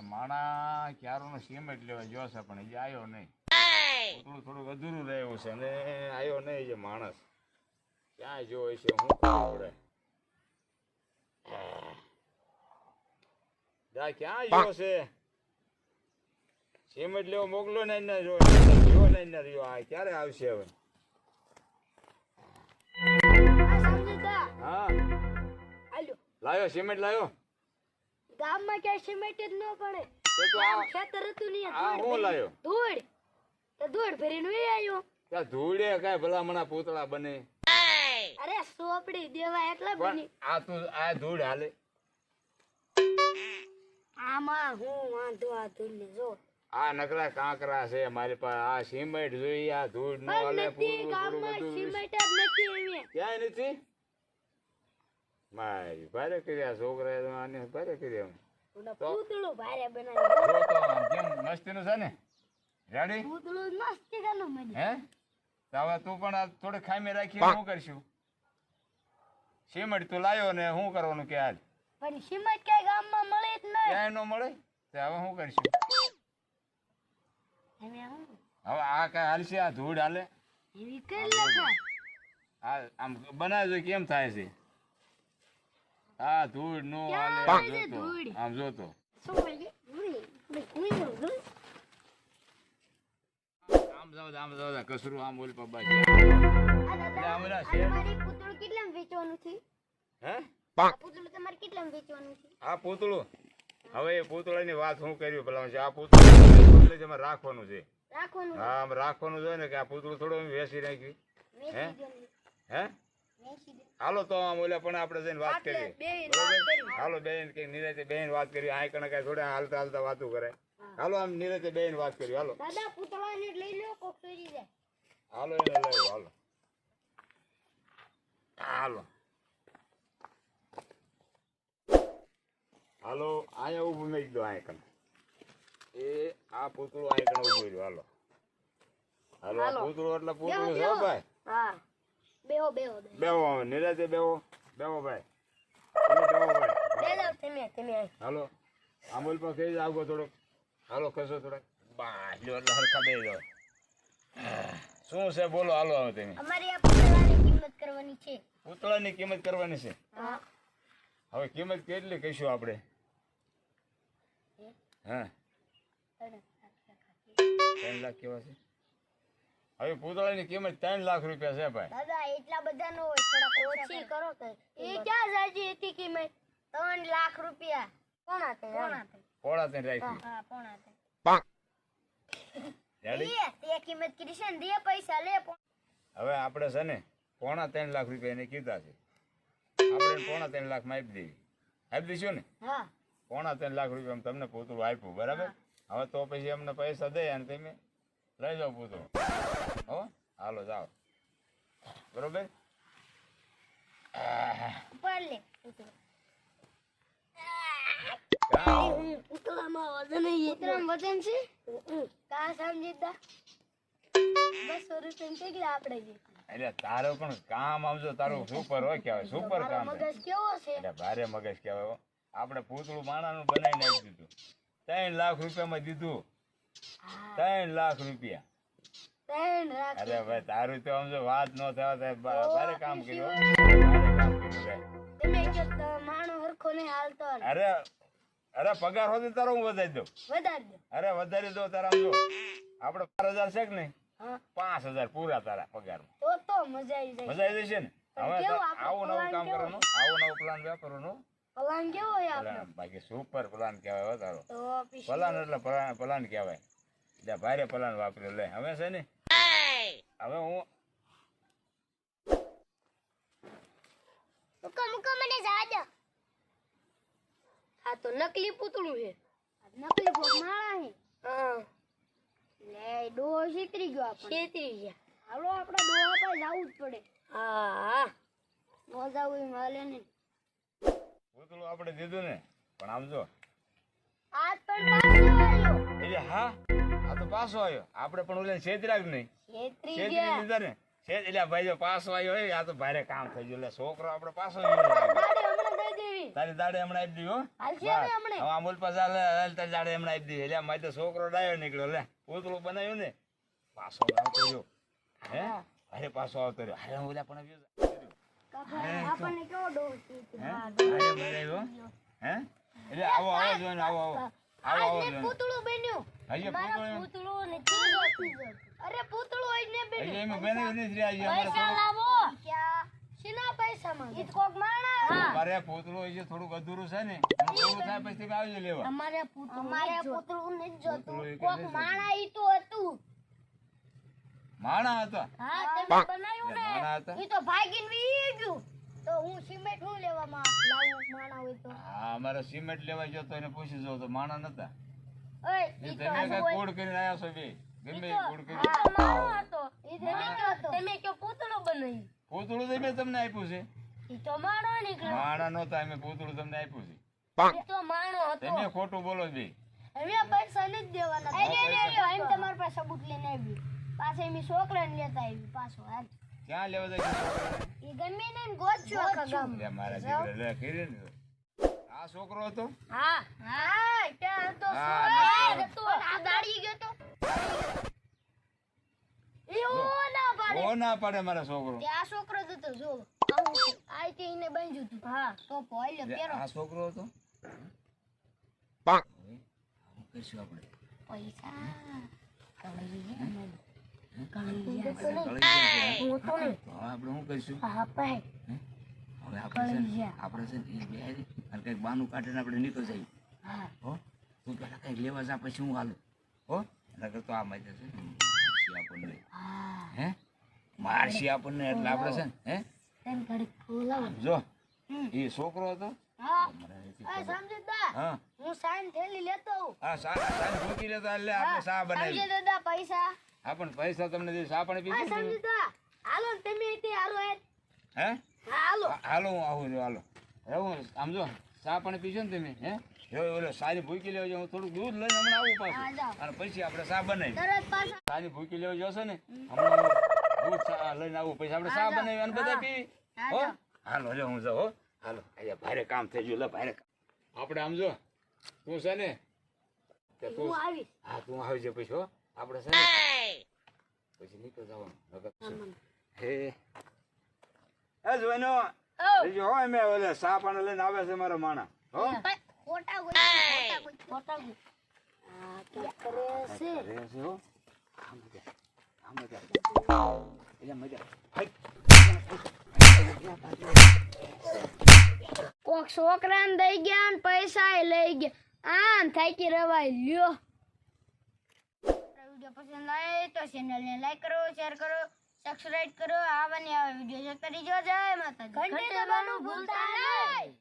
માણા ક્યારોનો cement લેવા જોશે પણ એ આવ્યો નહીં. થોડુંક અધૂરું રહ્યું છે અને આવ્યો નહીં જે માણસ. ક્યાં જો છે હું આવડે ક્યાં ગયો છે? સિમેન્ટ લેવો મોકલો ને જો ને રહ્યો. આ ક્યારે આવશે હવે? હા લાયો સિમેન્ટ લાયો. ગામમાં ક્યાં સિમેન્ટ જ ન પડે. ખેતર હતું ને હું લાયો ધૂળ. તો ધૂળ ભરીને વે આવ્યો. ત્યાં ધૂળે કાંઈ ભલામણા પૂતળા બને. અરે સોપડી દેવા એટલા બની. આ ધૂળ હાલે. આમાં હું વાંધો આ ધૂળ ને જો. આ નકરા કાંકરા છે મારી પાસે. આ સિમેન્ટ જોઈ આ ધૂળ નો હાલે. ગામમાં સિમેન્ટ જ નથી અહીંયા. ક્યાંય નથી. મારી ભારે કર્યા છોકરા આને ભારે કર્યા. પૂતળું ભારે બનાવ્યું. કેમ મસ્તીનું છે ને? રેડી? પૂતળું મસ્તી કાનું મને. હે તો હવે તું પણ આ થોડી ખામી રાખી શું કરશું? સિમેન્ટ તું લાયો ને શું કરવાનું કે હાલ? પણ સિમેન્ટ ક્યાંય ગામમાં મળે જ નહીં. ક્યાંય ન મળે તો હવે શું કરશું? હવે આ કઈ હાલશે? આ ધૂળ હાલે? એવી કઈ લખા. આ આમ બનાવજો કેમ થાય છે? આ ધૂળ નો હાલે. આમ જોતો આમ જાવ કસરું આમ બોલ પપ્પા છે. તમારી પૂતળું કેટલામાં વેચવાનું છે? હે પૂતળું તમારે કેટલામાં વેચવાનું છે? આ પૂતળું હવે એ પૂતળાની વાત હું કર્યું પેલા છે. આ પૂતળું રાખવાનું છે. રાખવાનું. હા આમ રાખવાનું જોઈએ ને કે આ પૂતળું થોડું વેચી નાખ્યું. હે હાલો તો આમ ઓલા પણ આપણે જઈને વાત કરીએ. હાલો બેન કઈ નિરાતે બેન વાત કરી. આ કણે કઈ થોડા હાલતા હાલતા વાતું કરે. હાલો આમ નિરાતે બેન વાત કરી. હાલો દાદા પૂતળાને લઈ લો કોક ચોરી જાય. હાલો એને લઈ હાલો હાલો હાલો અહીંયા ઉભું મેં દો. આ કણે એ આ પૂતળું આ કણે ઉભું રહ્યું. હાલો હાલો પૂતળું એટલે પૂતળું છે ભાઈ. હા બેહો બેહો બેહો નિરાતે બેહો બેહો ભાઈ. તમે હાલો અમૂલ પર કઈ આવગો થોડોક. હાલો કશો થોડાક બાજુ એટલે હરખા બે જાવ. શું છે બોલો? હાલો હવે તમે. અમારી આ પૂતળાની કિંમત કરવાની છે. પૂતળાની કિંમત કરવાની છે. હા હવે કિંમત કેટલી કહીશું આપણે? હા 3 લાખ કેવા છે? હવે પૂતળાની કિંમત 3 લાખ રૂપિયા છે ભાઈ. દાદા એટલા બધા નો હોય. થોડા ઓછી કરો તો. એ ક્યાં જાજી હતી કિંમત? 3 લાખ રૂપિયા. પોણા 3 રાખી. હા પોણા 3. રેડી? તે કિંમત કીધી છે ને દે પૈસા લે. હવે આપણે છે ને પોણા 3 લાખ રૂપિયા એને કીધા છે. આપણે પોણા 3 લાખ માં આપી દેવી. આપી દઈશું ને? હા પોણા 3 લાખ રૂપિયા તમને પૂતળું આપ્યું બરાબર. હવે તો પછી અમને પૈસા દે અને તમે લઈ જાઓ પૂતળું. હો હાલો જાઓ બરોબર. ઉપર લે પૂતળામાં વજન વજન છે. કા સમજીતા 200 રૂપિયા કેટલા આપણે જે. એટલે તારો પણ કામ આવજો. તારું સુપર હોય કહેવાય. સુપર કામ મગજ કેવો છે? એટલે ભારે મગજ કહેવાય. આપણે પૂતળું માણાનું બનાવીને આપી દીધું. 3 લાખ રૂપિયામાં દીધું. 3 લાખ રૂપિયા. અરે ભાઈ તારું તો સમજો વાત ન થવા ભારે કામ કર્યું. માણો હરખો નહીં હાલતો. અરે પગાર હોતી તારો હું વધારી દઉં. અરે વધારી દો તારા સમજો. આપડે 4000 છે કે નહીં? 5000 પૂરા તારા પગારમાં. તો મજા આવી જાય. મજા આવી જશે ને? હવે આવું નવું કામ કરવાનું. આવું નવું પ્લાન વાપરવાનું. પ્લાન કેવો હોય આપણો? બાકી સુપર પ્લાન કહેવાય હો તારો. તો પ્લાન એટલે પ્લાન કહેવાય. એટલે ભારે પ્લાન વાપર્યો લે. હવે છે ને હવે હું મુકા મને જાજો. આ તો નકલી પૂતળું છે. નકલી માળા છે. હા લે ડો છેતરી ગયો. આપણે છેતરી ગયા. હાલો આપણે ડોહા પર જવું જ પડે. હા નો જાવું માલે ને. પૂતળું આપણે દીધું ને પણ આમ જો આ પણ પાછો આવ્યો. એટલે હા આ તો પાછો આવ્યો. આપણે પણ ઓલે છેતરાગ નહીં. છેતરી ગયા લીધા ને એટલે ભાઈ જો પાછો આવ્યો હોય આ તો ભારે કામ થઈ ગયું. એટલે છોકરો આપણે પાછો આવ્યો. ગાડી હમણાં દઈ દેવી. તારી દાડે હમણાં આપી દી હો હાલશે બસ. ને હમણે. હવે અમૂલ પાસે હાલ તારી દાડે હમણાં આપી દી એટલે મારે તો છોકરો ડાયો નીકળ્યો લે પૂતળું બનાવ્યું ને પાછો આવતો રહ્યો હે અરે પાછો આવતો રહ્યો અરે ઓલા પણ આવ્યો આપણને કેવો ડોહ છે હે અરે મજા આવ્યો હે એટલે આવો આવો જોઈને આવો આવો આવો આવો આજને જોઈને પૂતળું બન્યું હજી મારા પૂતળું પૂતળું ને ચીજો અરે પૂતળું આજને હજી બન્યું એમ બનાવી નથી રહ્યા હજી અમારે પૈસા થોડું લાવો ક્યાં શીના પૈસા માંગે ઈ કોક માણા અમારે પૂતળું હજી થોડુંક અધૂરું છે ને પૂરું થાય પછી તમે આવજો લેવા અમારે પૂતળું ને જોતું પૂતળું ઈ કોક કે માણા ઈ તો હતું માણા હતા હા તમે બનાવ્યું ને માણા હતા ઈ તો ભાગીને વી ગયું તો હું સિમેન્ટ હું લેવામાં લાવું માણા હોય તો હા અમારે સિમેન્ટ લેવા ગયો તો એને પૂછી જો તો માણા નતા ઓય એ ઈ તો તમે કઈ કોડ કરીને આયા છો બે ગમે એ કોડ કરી માણો હતો ઈ તમે કયો પૂતળો બનાવ્યું પૂતળું તો મેં તમને આપ્યું છે ઈ તો માણો નીકળ્યો માણા નહોતા અમે પૂતળું તમને આપ્યું છે ઈ તો માણો હતો તમે ખોટું બોલો બે હવે પૈસા નથી દેવાના એમ તમારા પાસે સબૂત લઈને આવી પાછે મેં છોકરાને લેતા આવી પાછો હાલ ક્યાં લેવા જાય ઈ ગમે ને ગોચ્યો આખા ગામ લે મારા દીકરા લે કરી ને આ છોકરો હતો હા હા ત્યાં તો હા, હતો આ દાડી ગયો તો ઈ ના પાડે ઓ ના પાડે મારા છોકરો તે આ છોકરો જ હતો જો આ તે એને બાંધ્યું હતું હા તો પોઈલે લે, પેરો આ છોકરો હતો શું કરશું આપણે પૈસા ગળી ગયા છે. હું તો ને હવે આપણે શું કરીશું હા પાય હવે આપણે છે ને એ બે હારી અને કંઈક બાનું કાઢીને આપણે નીકળી જઈએ હા હો તું પેલા કંઈક લેવા જા પછી હું હાલું હો નકર તો આ મજા છે ને મારશી આપણને હા હે મારશી આપણને એટલે આપણે છે ને હે તેમ ઘડી ખોલાવ જો એ છોકરો હતો હા મને નથી એ ખબર. સમજદાર હા હું સાઈન થેલી લેતો હું હા સાંજ ભૂકી લેતો એટલે આપણે ચા બનાવી સમજદાર પૈસા આપણને પૈસા તમને દે ચા પાણી આ પીધી સમજદાર હાલો ને તમે તે હાલો હે હાલો હાલો હું આવું છું હાલો હવે હું આમ જો ચા પાણી પીશો ને તમે હે હવે ઓલો સારી ભૂકી લેવા હું થોડુંક દૂધ લઈને હમણાં આવું હા, પાછું જાઓ. અને પછી આપણે ચા બનાવી તરત પાછા સારી ભૂકી લેવા જશો ને હમણાં દૂધ ચા લઈને આવું પછી આપણે ચા બનાવી અને બધા પી હા, હો જાઓ. હાલો લે હું જાઉં હો હાલો અહીંયા ભારે કામ થઈ ગયું લે ભારે કામ આપણે આમ જો તું છે ને તે તું હું આવીશ હા તું આવી જાય પછી હો આપણે છે ને પછી નીકળી જવાનું નકર શું? હે એ જોઈનો જો હો અમે ઓલે ચા પાણી લઈને આવે છે મારા માણા હો ખોટા ગોઈ ખોટા ગોઈ આ ક્યાં કરે છે કરે છે હો આ મજા એટલે મજા હાય કોક છોકરાને દઈ ગયા ને પૈસા લઈ ગયા આમ થાકી રવાય લ્યો વિડીયો પસંદ આવે તો ચેનલને લાઈક કરો શેર કરો સબસ્ક્રાઇબ કરો આવવાની આવે વિડીયો જોતા રહેજો જય માતાજી ઘંટી દબાવવાનું ભૂલતા નહીં